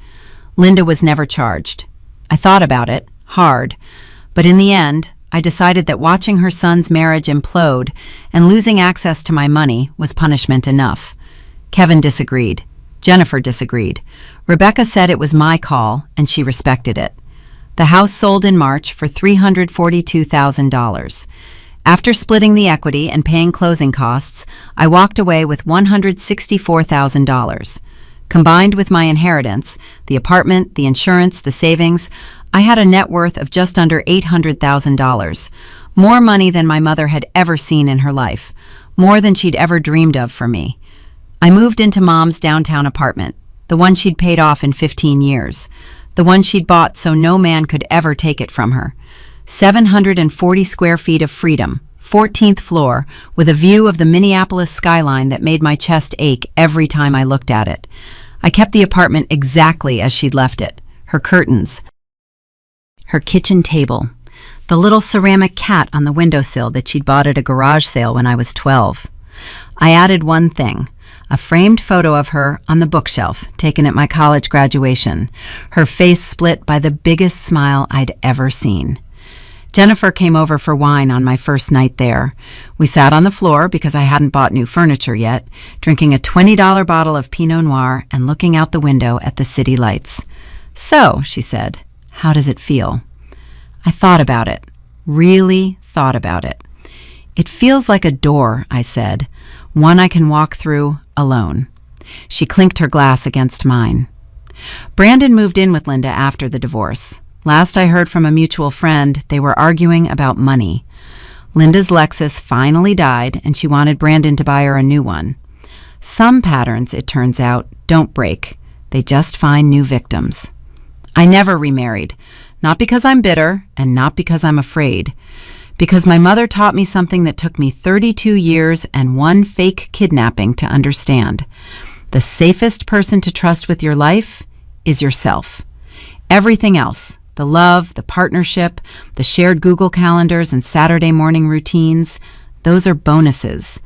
B: Linda was never charged. I thought about it, hard, but in the end, I decided that watching her son's marriage implode and losing access to my money was punishment enough. Kevin disagreed. Jennifer disagreed. Rebecca said it was my call, and she respected it. The house sold in March for $342,000. After splitting the equity and paying closing costs, I walked away with $164,000. Combined with my inheritance, the apartment, the insurance, the savings, I had a net worth of just under $800,000, more money than my mother had ever seen in her life, more than she'd ever dreamed of for me. I moved into Mom's downtown apartment, the one she'd paid off in 15 years, the one she'd bought so no man could ever take it from her. 740 square feet of freedom, 14th floor, with a view of the Minneapolis skyline that made my chest ache every time I looked at it. I kept the apartment exactly as she'd left it. Her curtains, her kitchen table, the little ceramic cat on the windowsill that she'd bought at a garage sale when I was 12. I added one thing, a framed photo of her on the bookshelf taken at my college graduation, her face split by the biggest smile I'd ever seen. Jennifer came over for wine on my first night there. We sat on the floor because I hadn't bought new furniture yet, drinking a $20 bottle of Pinot Noir and looking out the window at the city lights. So, she said, how does it feel? I thought about it, really thought about it. It feels like a door, I said, one I can walk through alone. She clinked her glass against mine. Brandon moved in with Linda after the divorce. Last I heard from a mutual friend, they were arguing about money. Linda's Lexus finally died, and she wanted Brandon to buy her a new one. Some patterns, it turns out, don't break. They just find new victims. I never remarried, not because I'm bitter and not because I'm afraid, because my mother taught me something that took me 32 years and one fake kidnapping to understand. The safest person to trust with your life is yourself. Everything else, the love, the partnership, the shared Google calendars and Saturday morning routines, those are bonuses.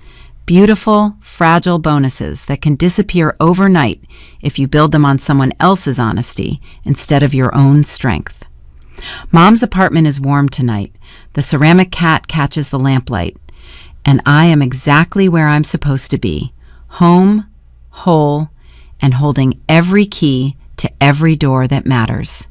B: Beautiful, fragile bonuses that can disappear overnight if you build them on someone else's honesty instead of your own strength. Mom's apartment is warm tonight. The ceramic cat catches the lamplight. And I am exactly where I'm supposed to be, home, whole, and holding every key to every door that matters.